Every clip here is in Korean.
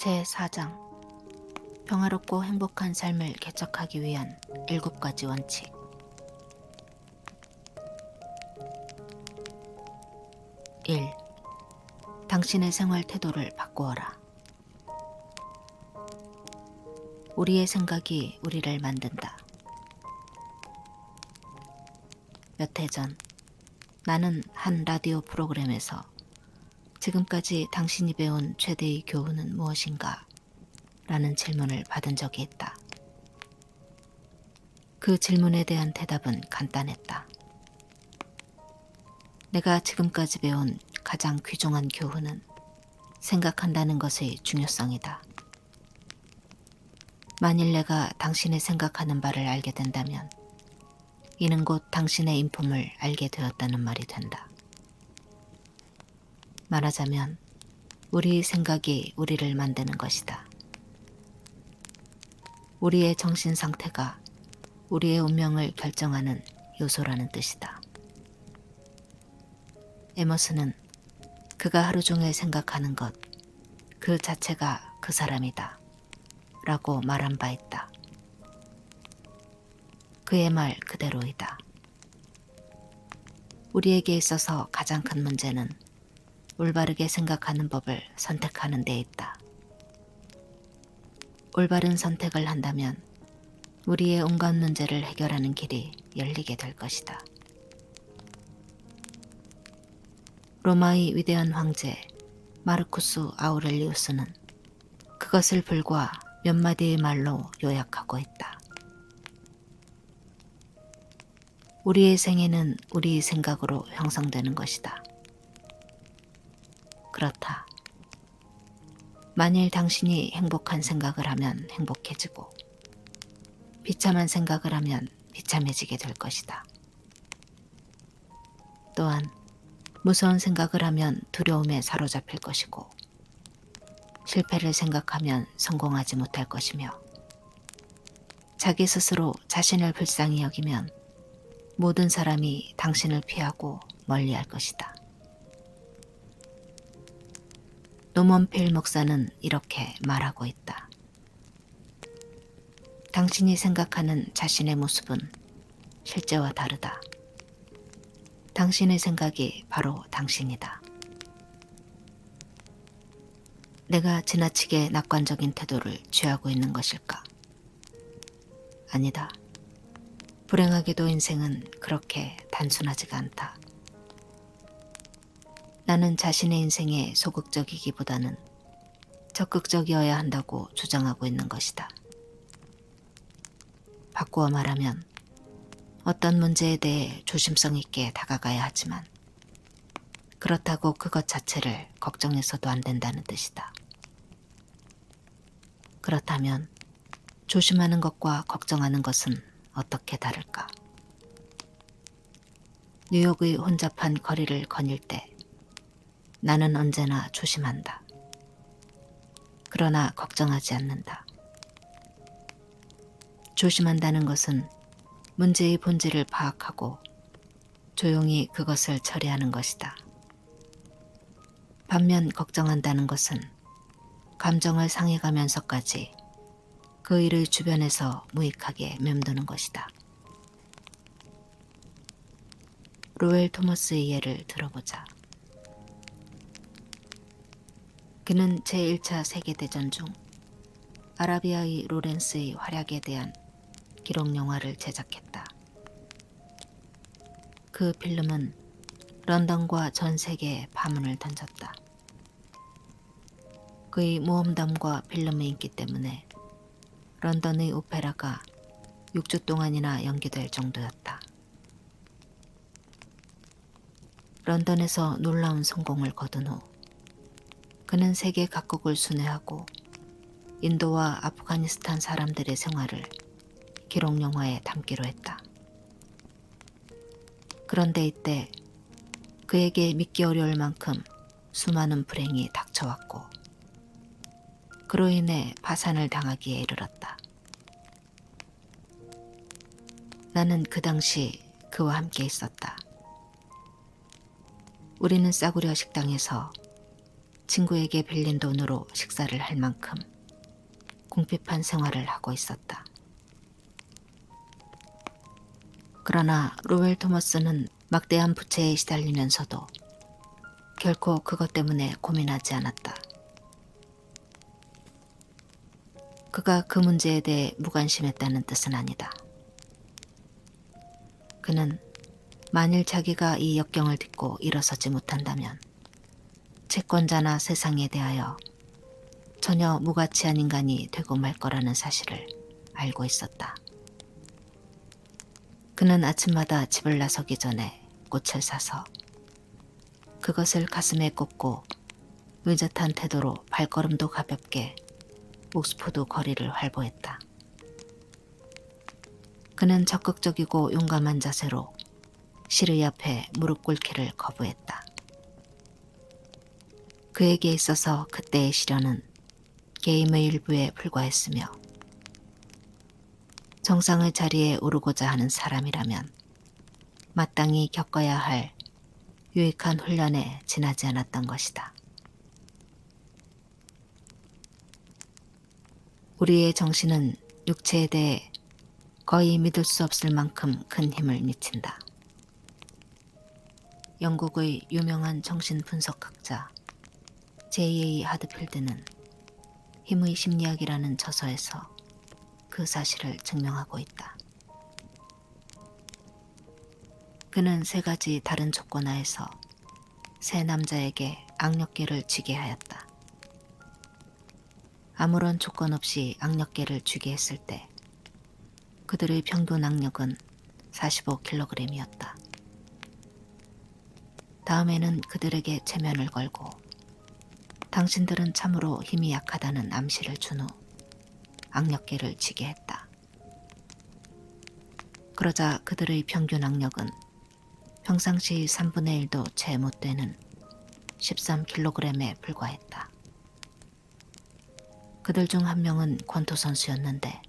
제4장 평화롭고 행복한 삶을 개척하기 위한 7가지 원칙. 1. 당신의 생활 태도를 바꾸어라. 우리의 생각이 우리를 만든다. 몇 해 전 나는 한 라디오 프로그램에서 지금까지 당신이 배운 최대의 교훈은 무엇인가? 라는 질문을 받은 적이 있다. 그 질문에 대한 대답은 간단했다. 내가 지금까지 배운 가장 귀중한 교훈은 생각한다는 것의 중요성이다. 만일 내가 당신이 생각하는 바를 알게 된다면 이는 곧 당신의 인품을 알게 되었다는 말이 된다. 말하자면 우리의 생각이 우리를 만드는 것이다. 우리의 정신 상태가 우리의 운명을 결정하는 요소라는 뜻이다. 에머슨은 그가 하루 종일 생각하는 것, 그 자체가 그 사람이다 라고 말한 바 있다. 그의 말 그대로이다. 우리에게 있어서 가장 큰 문제는 올바르게 생각하는 법을 선택하는 데 있다. 올바른 선택을 한다면 우리의 온갖 문제를 해결하는 길이 열리게 될 것이다. 로마의 위대한 황제 마르쿠스 아우렐리우스는 그것을 불과 몇 마디의 말로 요약하고 있다. 우리의 생애는 우리의 생각으로 형성되는 것이다. 그렇다. 만일 당신이 행복한 생각을 하면 행복해지고 비참한 생각을 하면 비참해지게 될 것이다. 또한 무서운 생각을 하면 두려움에 사로잡힐 것이고 실패를 생각하면 성공하지 못할 것이며 자기 스스로 자신을 불쌍히 여기면 모든 사람이 당신을 피하고 멀리할 것이다. 노먼필 목사는 이렇게 말하고 있다. 당신이 생각하는 자신의 모습은 실제와 다르다. 당신의 생각이 바로 당신이다. 내가 지나치게 낙관적인 태도를 취하고 있는 것일까? 아니다. 불행하게도 인생은 그렇게 단순하지가 않다. 나는 자신의 인생에 소극적이기보다는 적극적이어야 한다고 주장하고 있는 것이다. 바꾸어 말하면 어떤 문제에 대해 조심성 있게 다가가야 하지만 그렇다고 그것 자체를 걱정해서도 안 된다는 뜻이다. 그렇다면 조심하는 것과 걱정하는 것은 어떻게 다를까? 뉴욕의 혼잡한 거리를 거닐 때 나는 언제나 조심한다. 그러나 걱정하지 않는다. 조심한다는 것은 문제의 본질을 파악하고 조용히 그것을 처리하는 것이다. 반면 걱정한다는 것은 감정을 상해가면서까지 그 일의 주변에서 무익하게 맴도는 것이다. 로엘 토머스의 예를 들어보자. 그는 제1차 세계대전 중 아라비아의 로렌스의 활약에 대한 기록 영화를 제작했다. 그 필름은 런던과 전 세계에 파문을 던졌다. 그의 모험담과 필름의 인기 때문에 런던의 오페라가 6주 동안이나 연기될 정도였다. 런던에서 놀라운 성공을 거둔 후 그는 세계 각국을 순회하고 인도와 아프가니스탄 사람들의 생활을 기록 영화에 담기로 했다. 그런데 이때 그에게 믿기 어려울 만큼 수많은 불행이 닥쳐왔고 그로 인해 파산을 당하기에 이르렀다. 나는 그 당시 그와 함께 있었다. 우리는 싸구려 식당에서 친구에게 빌린 돈으로 식사를 할 만큼 궁핍한 생활을 하고 있었다. 그러나 로웰 토머스는 막대한 부채에 시달리면서도 결코 그것 때문에 고민하지 않았다. 그가 그 문제에 대해 무관심했다는 뜻은 아니다. 그는 만일 자기가 이 역경을 딛고 일어서지 못한다면 채권자나 세상에 대하여 전혀 무가치한 인간이 되고 말 거라는 사실을 알고 있었다. 그는 아침마다 집을 나서기 전에 꽃을 사서 그것을 가슴에 꽂고 의젓한 태도로 발걸음도 가볍게 옥스포드 거리를 활보했다. 그는 적극적이고 용감한 자세로 시르 앞에 무릎 꿇기를 거부했다. 그에게 있어서 그때의 시련은 게임의 일부에 불과했으며 정상의 자리에 오르고자 하는 사람이라면 마땅히 겪어야 할 유익한 훈련에 지나지 않았던 것이다. 우리의 정신은 육체에 대해 거의 믿을 수 없을 만큼 큰 힘을 미친다. 영국의 유명한 정신분석학자 J.A. 하드필드는 힘의 심리학이라는 저서에서 그 사실을 증명하고 있다. 그는 3가지 다른 조건 하에서 3남자에게 악력계를 쥐게 하였다. 아무런 조건 없이 악력계를 쥐게 했을 때 그들의 평균 악력은 45kg이었다. 다음에는 그들에게 체면을 걸고 당신들은 참으로 힘이 약하다는 암시를 준 후 악력계를 쥐게 했다. 그러자 그들의 평균 악력은 평상시 3분의 1도 채 못 되는 13kg에 불과했다. 그들 중 한 명은 권투 선수였는데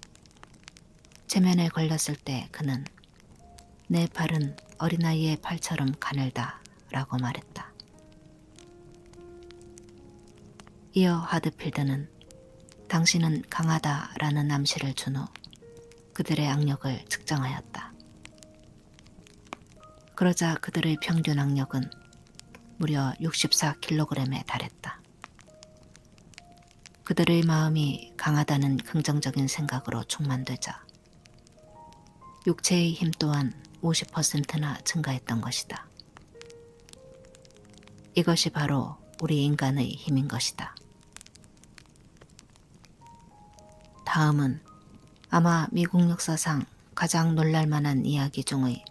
체면에 걸렸을 때 그는 내 팔은 어린아이의 팔처럼 가늘다 라고 말했다. 이어 하드필드는 당신은 강하다 라는 암시를 준 후 그들의 악력을 측정하였다. 그러자 그들의 평균 악력은 무려 64kg에 달했다. 그들의 마음이 강하다는 긍정적인 생각으로 충만되자 육체의 힘 또한 50%나 증가했던 것이다. 이것이 바로 우리 인간의 힘인 것이다. 다음은 아마 미국 역사상 가장 놀랄만한 이야기 중의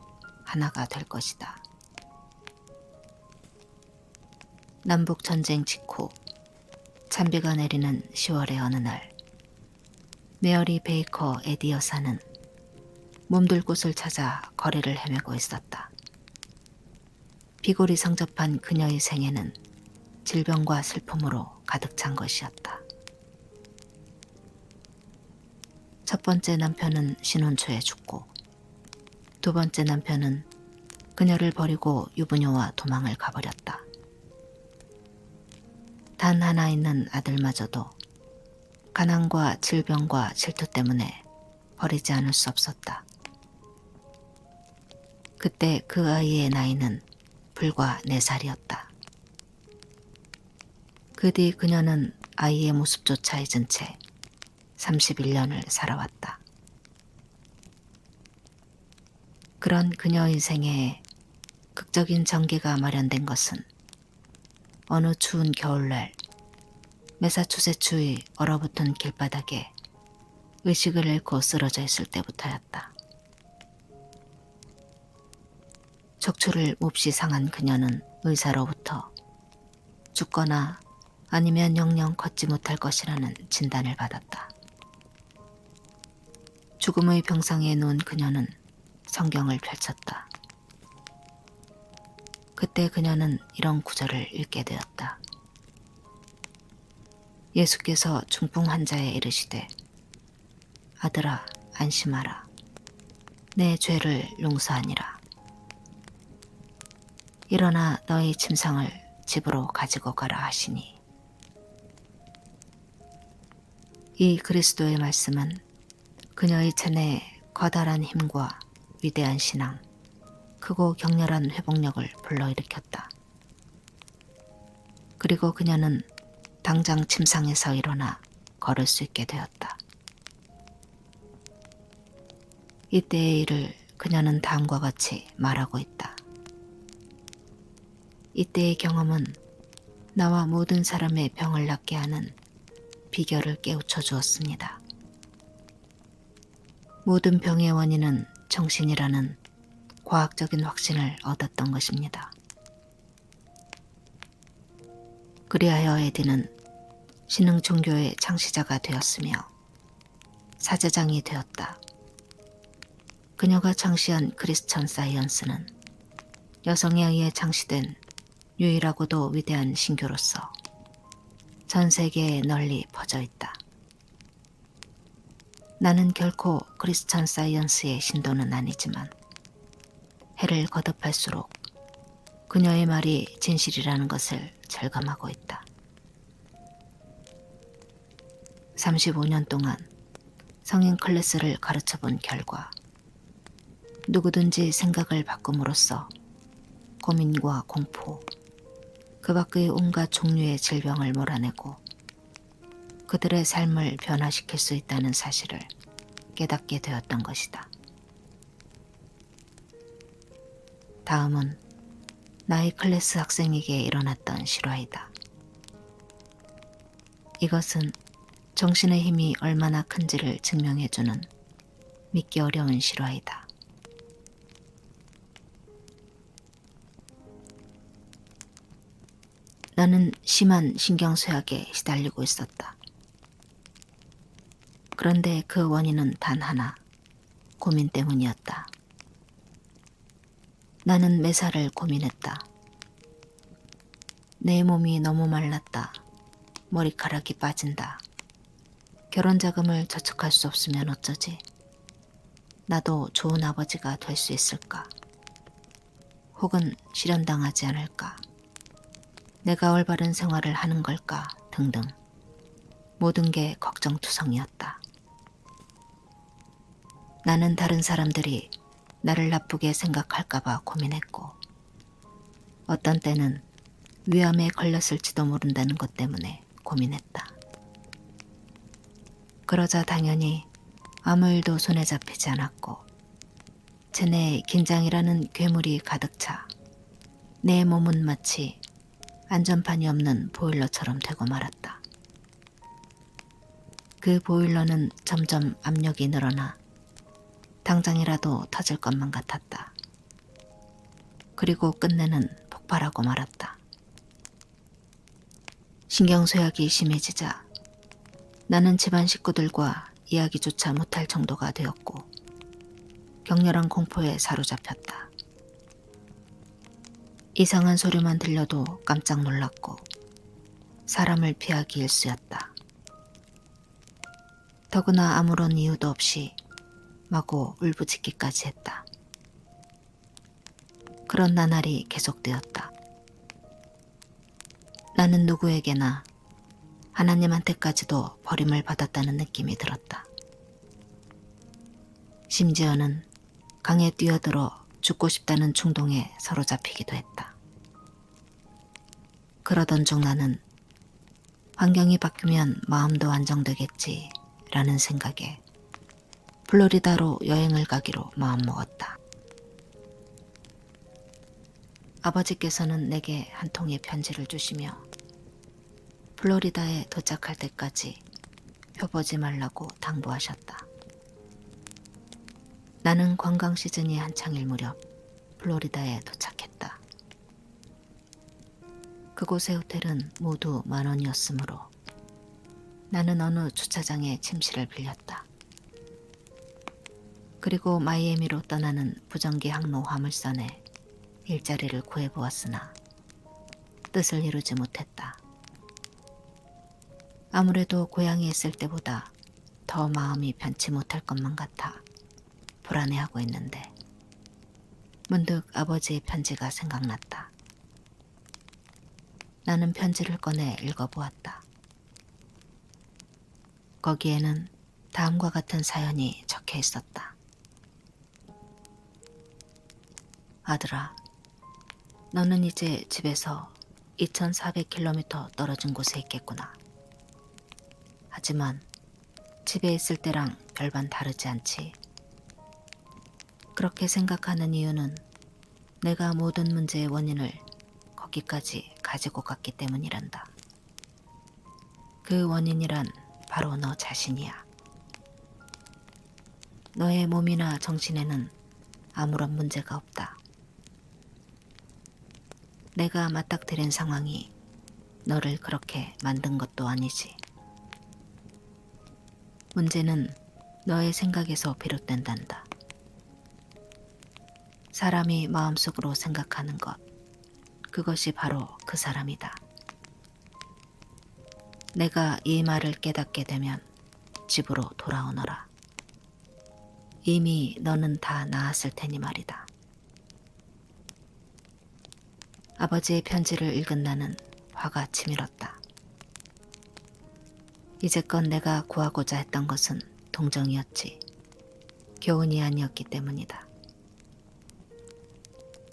하나가 될 것이다. 남북전쟁 직후 찬비가 내리는 10월의 어느 날 메어리 베이커 에디 여사는 몸둘 곳을 찾아 거리를 헤매고 있었다. 비골이 성접한 그녀의 생애는 질병과 슬픔으로 가득 찬 것이었다. 첫 번째 남편은 신혼 초에 죽고 2번째 남편은 그녀를 버리고 유부녀와 도망을 가버렸다. 단 하나 있는 아들마저도 가난과 질병과 질투 때문에 버리지 않을 수 없었다. 그때 그 아이의 나이는 불과 4살이었다. 그 뒤 그녀는 아이의 모습조차 잊은 채 31년을 살아왔다. 그런 그녀의 생애에 극적인 전개가 마련된 것은 어느 추운 겨울날 매사추세츠의 얼어붙은 길바닥에 의식을 잃고 쓰러져 있을 때부터였다. 척추를 몹시 상한 그녀는 의사로부터 죽거나 아니면 영영 걷지 못할 것이라는 진단을 받았다. 죽음의 병상에 누운 그녀는 성경을 펼쳤다. 그때 그녀는 이런 구절을 읽게 되었다. 예수께서 중풍 환자에 이르시되 아들아 안심하라. 내 죄를 용서하니라. 일어나 너의 침상을 집으로 가지고 가라 하시니 이 그리스도의 말씀은 그녀의 체내에 커다란 힘과 위대한 신앙, 크고 격렬한 회복력을 불러일으켰다. 그리고 그녀는 당장 침상에서 일어나 걸을 수 있게 되었다. 이때의 일을 그녀는 다음과 같이 말하고 있다. 이때의 경험은 나와 모든 사람의 병을 낫게 하는 비결을 깨우쳐 주었습니다. 모든 병의 원인은 정신이라는 과학적인 확신을 얻었던 것입니다. 그리하여 에디는 신흥 종교의 창시자가 되었으며 사제장이 되었다. 그녀가 창시한 크리스천 사이언스는 여성에 의해 창시된 유일하고도 위대한 신교로서 전 세계에 널리 퍼져 있다. 나는 결코 크리스천 사이언스의 신도는 아니지만 해를 거듭할수록 그녀의 말이 진실이라는 것을 절감하고 있다. 35년 동안 성인 클래스를 가르쳐본 결과 누구든지 생각을 바꿈으로써 고민과 공포, 그 밖의 온갖 종류의 질병을 몰아내고 그들의 삶을 변화시킬 수 있다는 사실을 깨닫게 되었던 것이다. 다음은 나의 클래스 학생에게 일어났던 실화이다. 이것은 정신의 힘이 얼마나 큰지를 증명해주는 믿기 어려운 실화이다. 나는 심한 신경쇠약에 시달리고 있었다. 그런데 그 원인은 단 하나, 고민 때문이었다. 나는 매사를 고민했다. 내 몸이 너무 말랐다. 머리카락이 빠진다. 결혼 자금을 저축할 수 없으면 어쩌지? 나도 좋은 아버지가 될 수 있을까? 혹은 실현당하지 않을까? 내가 올바른 생활을 하는 걸까? 등등. 모든 게 걱정투성이었다. 나는 다른 사람들이 나를 나쁘게 생각할까봐 고민했고, 어떤 때는 위암에 걸렸을지도 모른다는 것 때문에 고민했다. 그러자 당연히 아무 일도 손에 잡히지 않았고, 체내에 긴장이라는 괴물이 가득 차 내 몸은 마치 안전판이 없는 보일러처럼 되고 말았다. 그 보일러는 점점 압력이 늘어나 당장이라도 터질 것만 같았다. 그리고 끝내는 폭발하고 말았다. 신경쇠약이 심해지자 나는 집안 식구들과 이야기조차 못할 정도가 되었고 격렬한 공포에 사로잡혔다. 이상한 소리만 들려도 깜짝 놀랐고 사람을 피하기 일쑤였다. 더구나 아무런 이유도 없이 마구 울부짖기까지 했다. 그런 나날이 계속되었다. 나는 누구에게나 하나님한테까지도 버림을 받았다는 느낌이 들었다. 심지어는 강에 뛰어들어 죽고 싶다는 충동에 사로잡히기도 했다. 그러던 중 나는 환경이 바뀌면 마음도 안정되겠지 라는 생각에 플로리다로 여행을 가기로 마음먹었다. 아버지께서는 내게 한 통의 편지를 주시며 플로리다에 도착할 때까지 펴보지 말라고 당부하셨다. 나는 관광 시즌이 한창일 무렵 플로리다에 도착했다. 그곳의 호텔은 모두 10,000원이었으므로 나는 어느 주차장에 침실을 빌렸다. 그리고 마이애미로 떠나는 부정기 항로 화물선에 일자리를 구해보았으나 뜻을 이루지 못했다. 아무래도 고향에 있을 때보다 더 마음이 편치 못할 것만 같아 불안해하고 있는데 문득 아버지의 편지가 생각났다. 나는 편지를 꺼내 읽어보았다. 거기에는 다음과 같은 사연이 적혀 있었다. 아들아, 너는 이제 집에서 2400km 떨어진 곳에 있겠구나. 하지만 집에 있을 때랑 별반 다르지 않지. 그렇게 생각하는 이유는 내가 모든 문제의 원인을 거기까지 가지고 갔기 때문이란다. 그 원인이란 바로 너 자신이야. 너의 몸이나 정신에는 아무런 문제가 없다. 내가 맞닥뜨린 상황이 너를 그렇게 만든 것도 아니지. 문제는 너의 생각에서 비롯된단다. 사람이 마음속으로 생각하는 것, 그것이 바로 그 사람이다. 내가 이 말을 깨닫게 되면 집으로 돌아오너라. 이미 너는 다 나았을 테니 말이다. 아버지의 편지를 읽은 나는 화가 치밀었다. 이제껏 내가 구하고자 했던 것은 동정이었지, 교훈이 아니었기 때문이다.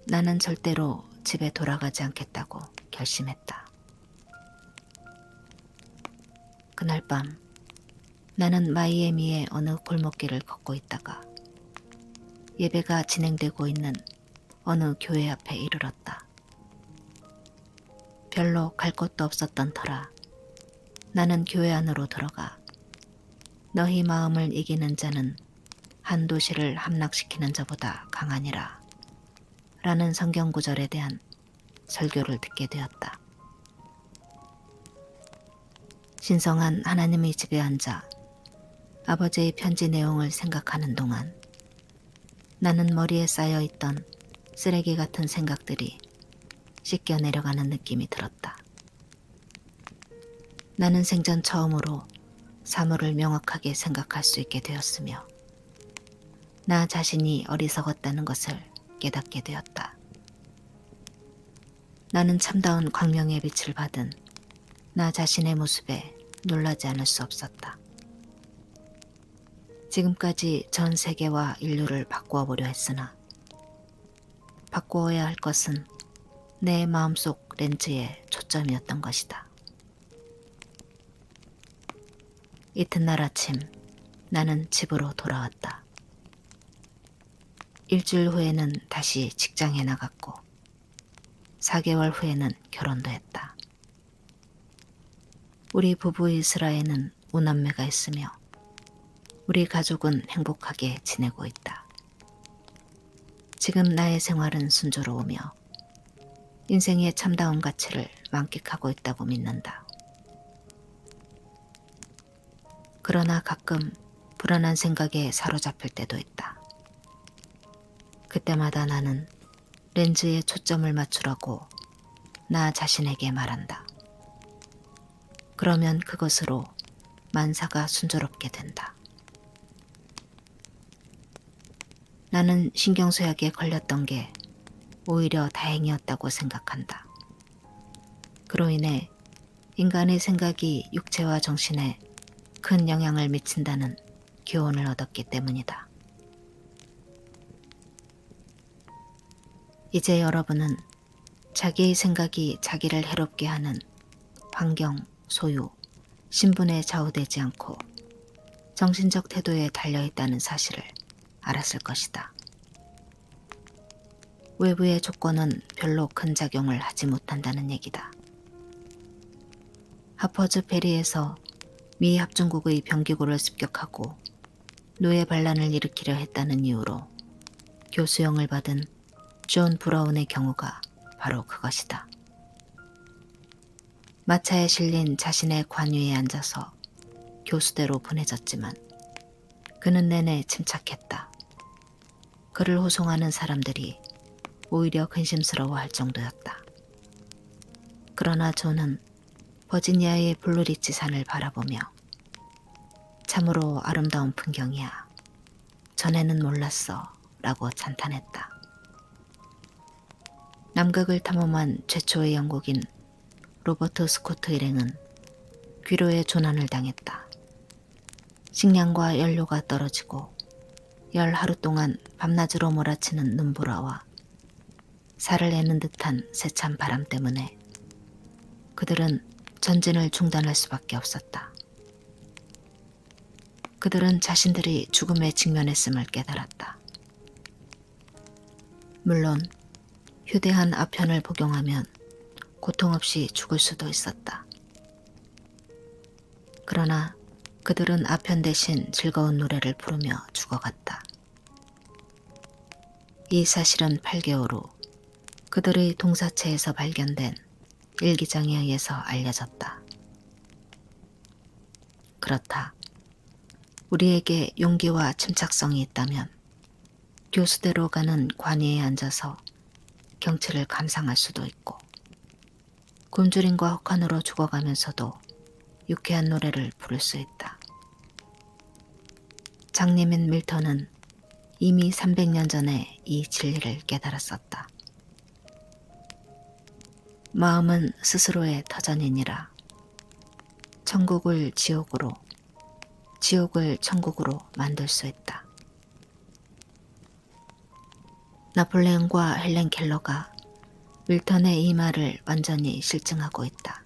나는 절대로 집에 돌아가지 않겠다고 결심했다. 그날 밤 나는 마이애미의 어느 골목길을 걷고 있다가 예배가 진행되고 있는 어느 교회 앞에 이르렀다. 별로 갈 곳도 없었던 터라 나는 교회 안으로 들어가 너희 마음을 이기는 자는 한 도시를 함락시키는 자보다 강하니라 라는 성경 구절에 대한 설교를 듣게 되었다. 신성한 하나님의 집에 앉아 아버지의 편지 내용을 생각하는 동안 나는 머리에 쌓여있던 쓰레기 같은 생각들이 씻겨 내려가는 느낌이 들었다. 나는 생전 처음으로 사물을 명확하게 생각할 수 있게 되었으며 나 자신이 어리석었다는 것을 깨닫게 되었다. 나는 참다운 광명의 빛을 받은 나 자신의 모습에 놀라지 않을 수 없었다. 지금까지 전 세계와 인류를 바꾸어 보려 했으나 바꾸어야 할 것은 내 마음속 렌즈에 초점이었던 것이다. 이튿날 아침 나는 집으로 돌아왔다. 일주일 후에는 다시 직장에 나갔고 4개월 후에는 결혼도 했다. 우리 부부 이스라엘은 5남매가 있으며 우리 가족은 행복하게 지내고 있다. 지금 나의 생활은 순조로우며 인생의 참다운 가치를 만끽하고 있다고 믿는다. 그러나 가끔 불안한 생각에 사로잡힐 때도 있다. 그때마다 나는 렌즈에 초점을 맞추라고 나 자신에게 말한다. 그러면 그것으로 만사가 순조롭게 된다. 나는 신경쇠약에 걸렸던 게 오히려 다행이었다고 생각한다. 그로 인해 인간의 생각이 육체와 정신에 큰 영향을 미친다는 교훈을 얻었기 때문이다. 이제 여러분은 자기의 생각이 자기를 해롭게 하는 환경, 소유, 신분에 좌우되지 않고 정신적 태도에 달려있다는 사실을 알았을 것이다. 외부의 조건은 별로 큰 작용을 하지 못한다는 얘기다. 하퍼즈 페리에서 미 합중국의 병기고를 습격하고 노예 반란을 일으키려 했다는 이유로 교수형을 받은 존 브라운의 경우가 바로 그것이다. 마차에 실린 자신의 관위에 앉아서 교수대로 보내졌지만 그는 내내 침착했다. 그를 호송하는 사람들이 오히려 근심스러워할 정도였다. 그러나 존은 버지니아의 블루리치 산을 바라보며 참으로 아름다운 풍경이야. 전에는 몰랐어 라고 찬탄했다. 남극을 탐험한 최초의 영국인 로버트 스코트 일행은 귀로의 조난을 당했다. 식량과 연료가 떨어지고 열 하루 동안 밤낮으로 몰아치는 눈보라와 살을 내는 듯한 세찬 바람 때문에 그들은 전진을 중단할 수밖에 없었다. 그들은 자신들이 죽음에 직면했음을 깨달았다. 물론 휴대한 아편을 복용하면 고통 없이 죽을 수도 있었다. 그러나 그들은 아편 대신 즐거운 노래를 부르며 죽어갔다. 이 사실은 8개월 후 그들의 동사체에서 발견된 일기장에 의해서 알려졌다. 그렇다. 우리에게 용기와 침착성이 있다면 교수대로 가는 관이에 앉아서 경치를 감상할 수도 있고 굶주림과 혹한으로 죽어가면서도 유쾌한 노래를 부를 수 있다. 장님인 밀턴은 이미 300년 전에 이 진리를 깨달았었다. 마음은 스스로의 터전이니라. 천국을 지옥으로, 지옥을 천국으로 만들 수 있다. 나폴레옹과 헬렌 켈러가 밀턴의 이 말을 완전히 실증하고 있다.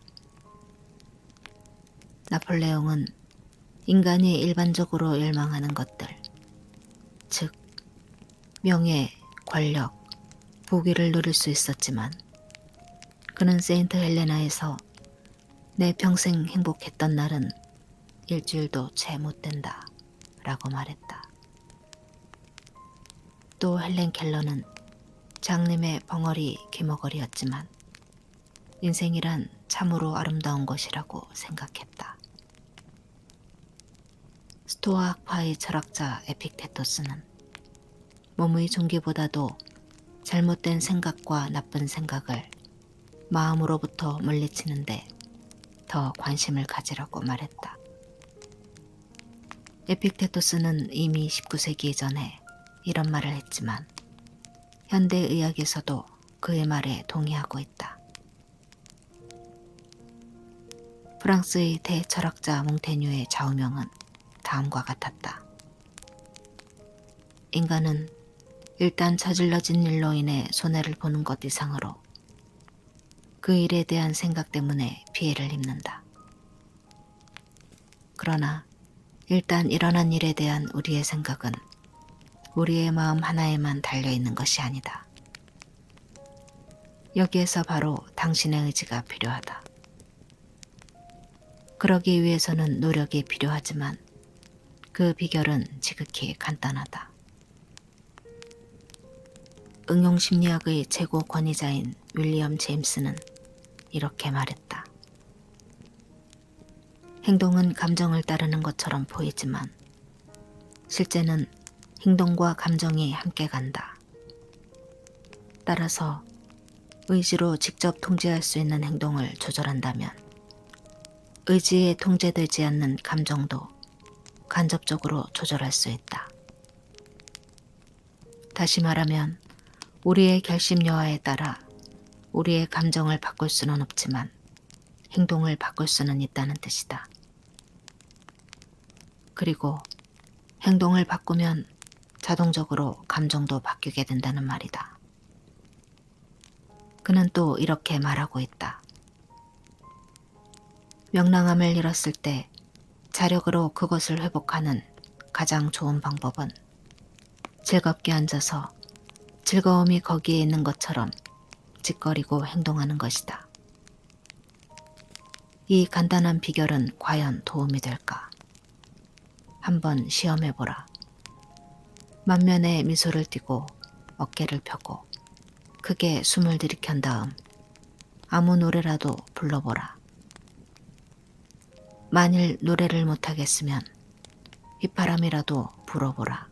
나폴레옹은 인간이 일반적으로 열망하는 것들, 즉 명예, 권력, 부귀를 누릴 수 있었지만 그는 세인트 헬레나에서 내 평생 행복했던 날은 일주일도 채 못 된다 라고 말했다. 또 헬렌 켈러는 장님의 벙어리 귀머거리였지만 인생이란 참으로 아름다운 것이라고 생각했다. 스토아 학파의 철학자 에픽테토스는 몸의 종기보다도 잘못된 생각과 나쁜 생각을 마음으로부터 물리치는데 더 관심을 가지라고 말했다. 에픽테토스는 이미 19세기 이전에 이런 말을 했지만 현대의학에서도 그의 말에 동의하고 있다. 프랑스의 대철학자 몽테뉴의 좌우명은 다음과 같았다. 인간은 일단 저질러진 일로 인해 손해를 보는 것 이상으로 그 일에 대한 생각 때문에 피해를 입는다. 그러나 일단 일어난 일에 대한 우리의 생각은 우리의 마음 하나에만 달려있는 것이 아니다. 여기에서 바로 당신의 의지가 필요하다. 그러기 위해서는 노력이 필요하지만 그 비결은 지극히 간단하다. 응용심리학의 최고 권위자인 윌리엄 제임스는 이렇게 말했다. 행동은 감정을 따르는 것처럼 보이지만 실제는 행동과 감정이 함께 간다. 따라서 의지로 직접 통제할 수 있는 행동을 조절한다면 의지에 통제되지 않는 감정도 간접적으로 조절할 수 있다. 다시 말하면 우리의 결심 여하에 따라 우리의 감정을 바꿀 수는 없지만 행동을 바꿀 수는 있다는 뜻이다. 그리고 행동을 바꾸면 자동적으로 감정도 바뀌게 된다는 말이다. 그는 또 이렇게 말하고 있다. 명랑함을 잃었을 때 자력으로 그것을 회복하는 가장 좋은 방법은 즐겁게 앉아서 즐거움이 거기에 있는 것처럼 짓거리고 행동하는 것이다. 이 간단한 비결은 과연 도움이 될까? 한번 시험해보라. 만면에 미소를 띠고 어깨를 펴고 크게 숨을 들이켠 다음 아무 노래라도 불러보라. 만일 노래를 못하겠으면 휘파람이라도 불어보라.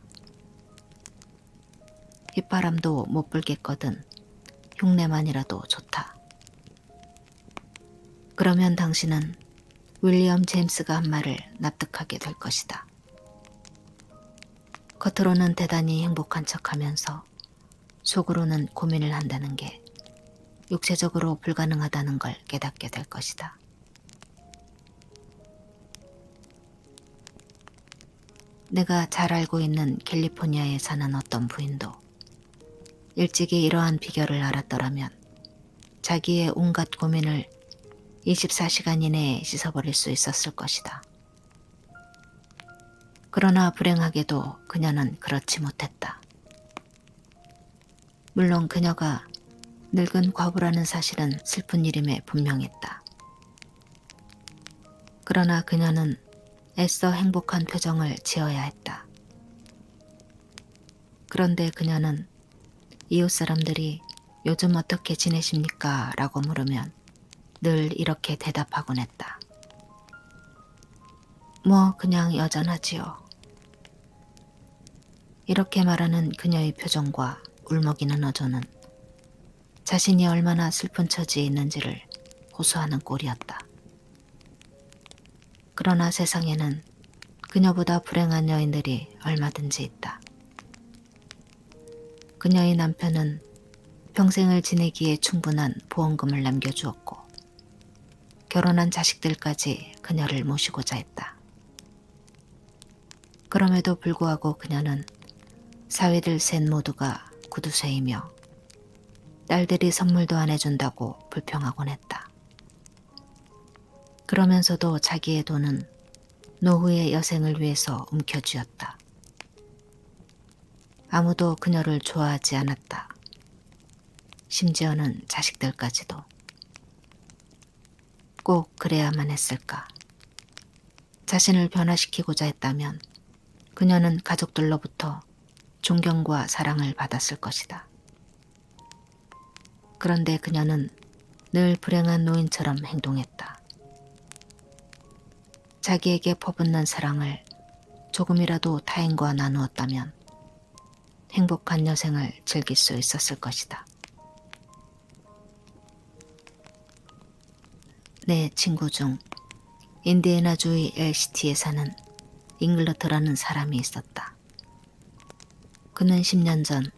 휘파람도 못 불겠거든 흉내만이라도 좋다. 그러면 당신은 윌리엄 제임스가 한 말을 납득하게 될 것이다. 겉으로는 대단히 행복한 척하면서 속으로는 고민을 한다는 게 육체적으로 불가능하다는 걸 깨닫게 될 것이다. 내가 잘 알고 있는 캘리포니아에 사는 어떤 부인도 일찍이 이러한 비결을 알았더라면 자기의 온갖 고민을 24시간 이내에 씻어버릴 수 있었을 것이다. 그러나 불행하게도 그녀는 그렇지 못했다. 물론 그녀가 늙은 과부라는 사실은 슬픈 일임에 분명했다. 그러나 그녀는 애써 행복한 표정을 지어야 했다. 그런데 그녀는 이웃 사람들이 요즘 어떻게 지내십니까? 라고 물으면 늘 이렇게 대답하곤 했다. 뭐 그냥 여전하지요. 이렇게 말하는 그녀의 표정과 울먹이는 어조는 자신이 얼마나 슬픈 처지에 있는지를 호소하는 꼴이었다. 그러나 세상에는 그녀보다 불행한 여인들이 얼마든지 있다. 그녀의 남편은 평생을 지내기에 충분한 보험금을 남겨주었고 결혼한 자식들까지 그녀를 모시고자 했다. 그럼에도 불구하고 그녀는 사위들 셋 모두가 구두쇠이며 딸들이 선물도 안 해준다고 불평하곤 했다. 그러면서도 자기의 돈은 노후의 여생을 위해서 움켜쥐었다. 아무도 그녀를 좋아하지 않았다. 심지어는 자식들까지도. 꼭 그래야만 했을까? 자신을 변화시키고자 했다면 그녀는 가족들로부터 존경과 사랑을 받았을 것이다. 그런데 그녀는 늘 불행한 노인처럼 행동했다. 자기에게 퍼붓는 사랑을 조금이라도 타인과 나누었다면 행복한 여생을 즐길 수 있었을 것이다. 내 친구 중 인디애나주의 LCT에 사는 잉글러트라는 사람이 있었다. 그는 10년 전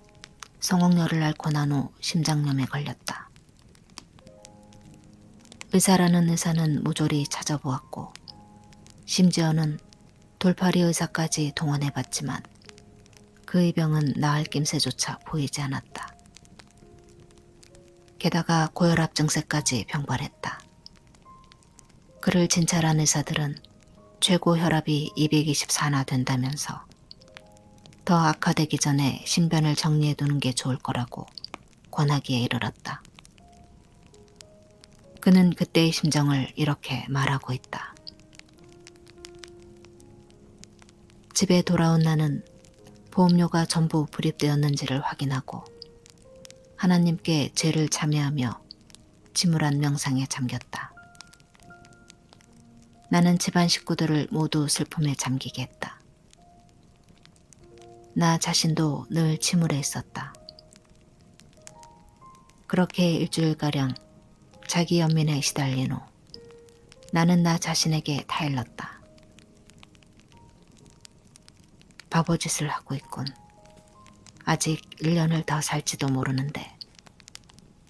성홍열을 앓고 난 후 심장염에 걸렸다. 의사라는 의사는 모조리 찾아보았고 심지어는 돌팔이 의사까지 동원해봤지만 그의 병은 나을 낌새조차 보이지 않았다. 게다가 고혈압 증세까지 병발했다. 그를 진찰한 의사들은 최고 혈압이 224나 된다면서 더 악화되기 전에 신변을 정리해두는 게 좋을 거라고 권하기에 이르렀다. 그는 그때의 심정을 이렇게 말하고 있다. 집에 돌아온 나는 보험료가 전부 불입되었는지를 확인하고 하나님께 죄를 참회하며 침울한 명상에 잠겼다. 나는 집안 식구들을 모두 슬픔에 잠기게 했다. 나 자신도 늘 침울해 있었다. 그렇게 일주일가량 자기 연민에 시달린 후 나는 나 자신에게 타일렀다. 바보짓을 하고 있군. 아직 1년을 더 살지도 모르는데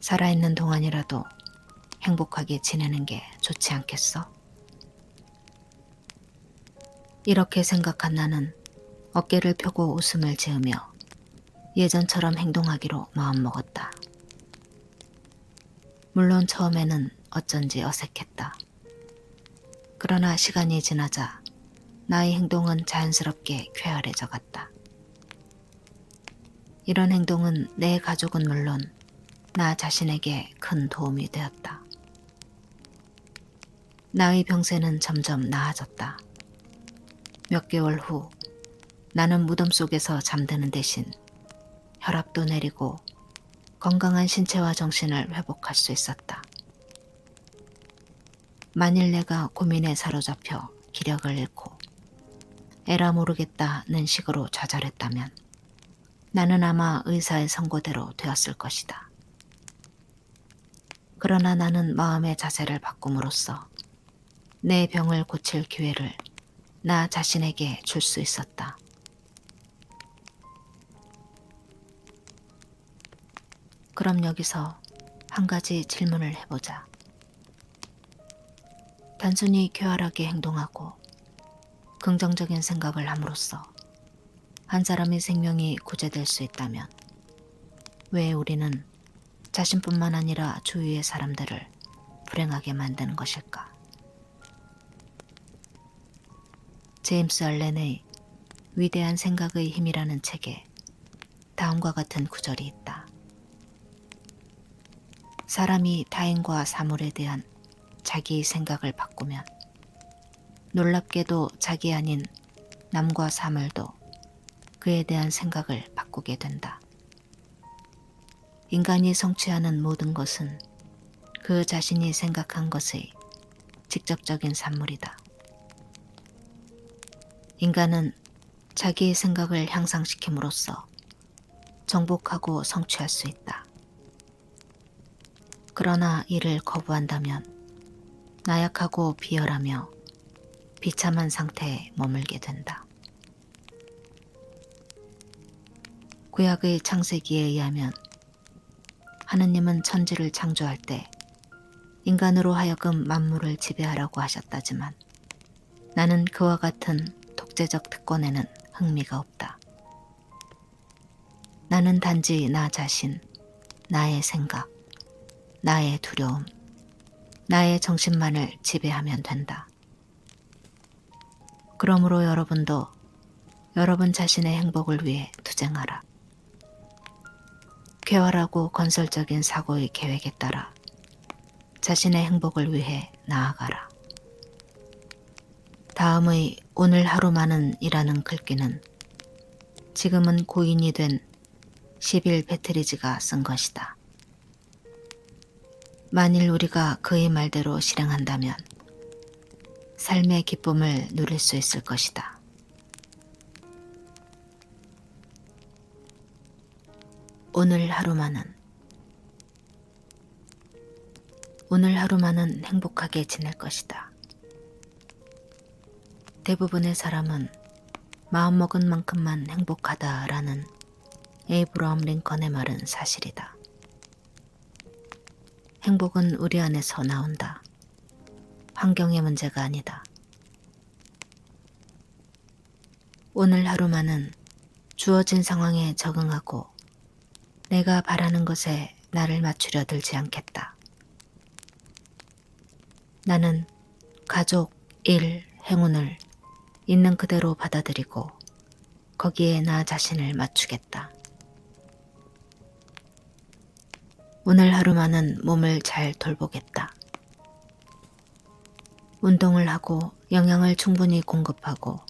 살아있는 동안이라도 행복하게 지내는 게 좋지 않겠어? 이렇게 생각한 나는 어깨를 펴고 웃음을 지으며 예전처럼 행동하기로 마음먹었다. 물론 처음에는 어쩐지 어색했다. 그러나 시간이 지나자 나의 행동은 자연스럽게 쾌활해져 갔다. 이런 행동은 내 가족은 물론 나 자신에게 큰 도움이 되었다. 나의 병세는 점점 나아졌다. 몇 개월 후 나는 무덤 속에서 잠드는 대신 혈압도 내리고 건강한 신체와 정신을 회복할 수 있었다. 만일 내가 고민에 사로잡혀 기력을 잃고 에라 모르겠다는 식으로 좌절했다면 나는 아마 의사의 선고대로 되었을 것이다. 그러나 나는 마음의 자세를 바꿈으로써 내 병을 고칠 기회를 나 자신에게 줄 수 있었다. 그럼 여기서 한 가지 질문을 해보자. 단순히 쾌활하게 행동하고 긍정적인 생각을 함으로써 한 사람의 생명이 구제될 수 있다면 왜 우리는 자신뿐만 아니라 주위의 사람들을 불행하게 만드는 것일까? 제임스 알렌의 위대한 생각의 힘이라는 책에 다음과 같은 구절이 있다. 사람이 타인과 사물에 대한 자기의 생각을 바꾸면 놀랍게도 자기 아닌 남과 사물도 그에 대한 생각을 바꾸게 된다. 인간이 성취하는 모든 것은 그 자신이 생각한 것의 직접적인 산물이다. 인간은 자기의 생각을 향상시킴으로써 정복하고 성취할 수 있다. 그러나 이를 거부한다면 나약하고 비열하며 비참한 상태에 머물게 된다. 구약의 창세기에 의하면 하느님은 천지를 창조할 때 인간으로 하여금 만물을 지배하라고 하셨다지만 나는 그와 같은 독재적 특권에는 흥미가 없다. 나는 단지 나 자신, 나의 생각, 나의 두려움, 나의 정신만을 지배하면 된다. 그러므로 여러분도 여러분 자신의 행복을 위해 투쟁하라. 쾌활하고 건설적인 사고의 계획에 따라 자신의 행복을 위해 나아가라. 다음의 오늘 하루만은 이라는 글귀는 지금은 고인이 된 시빌 베트리지가 쓴 것이다. 만일 우리가 그의 말대로 실행한다면 삶의 기쁨을 누릴 수 있을 것이다. 오늘 하루만은 행복하게 지낼 것이다. 대부분의 사람은 마음먹은 만큼만 행복하다라는 에이브러함 링컨의 말은 사실이다. 행복은 우리 안에서 나온다. 환경의 문제가 아니다. 오늘 하루만은 주어진 상황에 적응하고 내가 바라는 것에 나를 맞추려 들지 않겠다. 나는 가족, 일, 행운을 있는 그대로 받아들이고 거기에 나 자신을 맞추겠다. 오늘 하루만은 몸을 잘 돌보겠다. 운동을 하고 영양을 충분히 공급하고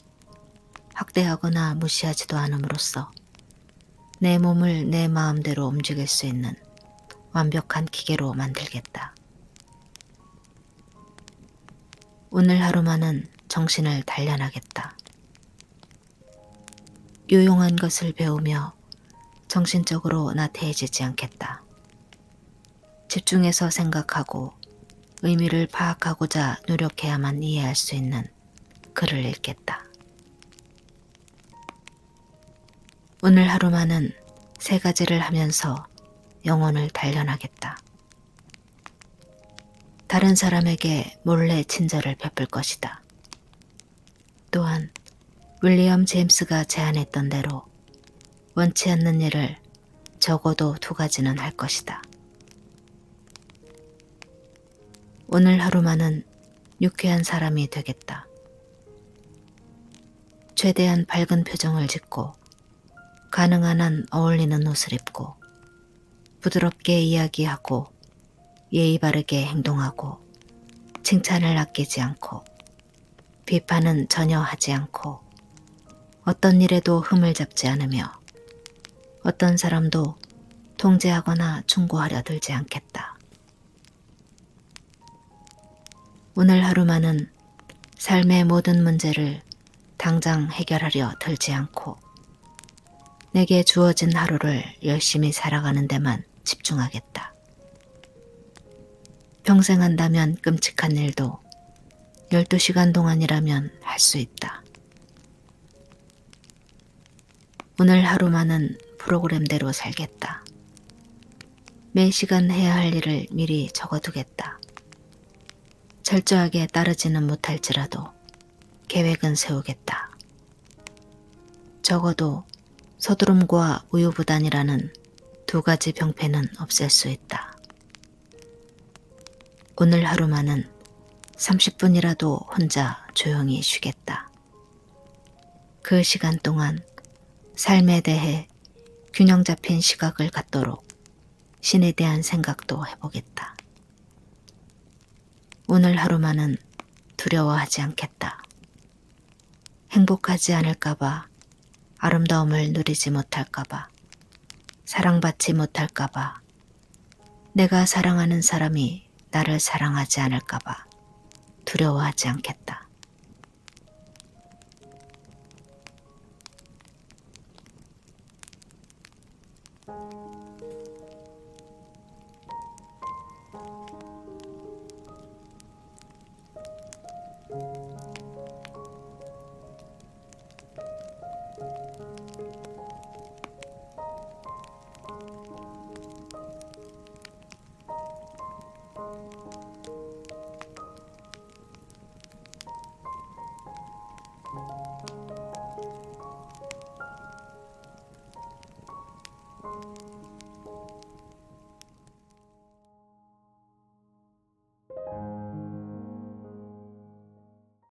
학대하거나 무시하지도 않음으로써 내 몸을 내 마음대로 움직일 수 있는 완벽한 기계로 만들겠다. 오늘 하루만은 정신을 단련하겠다. 유용한 것을 배우며 정신적으로 나태해지지 않겠다. 집중해서 생각하고 의미를 파악하고자 노력해야만 이해할 수 있는 글을 읽겠다. 오늘 하루만은 세 가지를 하면서 영혼을 단련하겠다. 다른 사람에게 몰래 친절을 베풀 것이다. 또한 윌리엄 제임스가 제안했던 대로 원치 않는 일을 적어도 2가지는 할 것이다. 오늘 하루만은 유쾌한 사람이 되겠다. 최대한 밝은 표정을 짓고 가능한 한 어울리는 옷을 입고 부드럽게 이야기하고 예의 바르게 행동하고 칭찬을 아끼지 않고 비판은 전혀 하지 않고 어떤 일에도 흠을 잡지 않으며 어떤 사람도 통제하거나 충고하려 들지 않겠다. 오늘 하루만은 삶의 모든 문제를 당장 해결하려 들지 않고 내게 주어진 하루를 열심히 살아가는 데만 집중하겠다. 평생 한다면 끔찍한 일도 12시간 동안이라면 할 수 있다. 오늘 하루만은 프로그램대로 살겠다. 매 시간 해야 할 일을 미리 적어두겠다. 철저하게 따르지는 못할지라도 계획은 세우겠다. 적어도 서두름과 우유부단이라는 두 가지 병폐는 없앨 수 있다. 오늘 하루만은 30분이라도 혼자 조용히 쉬겠다. 그 시간 동안 삶에 대해 균형 잡힌 시각을 갖도록 신에 대한 생각도 해보겠다. 오늘 하루만은 두려워하지 않겠다. 행복하지 않을까봐, 아름다움을 누리지 못할까봐, 사랑받지 못할까봐, 내가 사랑하는 사람이 나를 사랑하지 않을까봐 두려워하지 않겠다.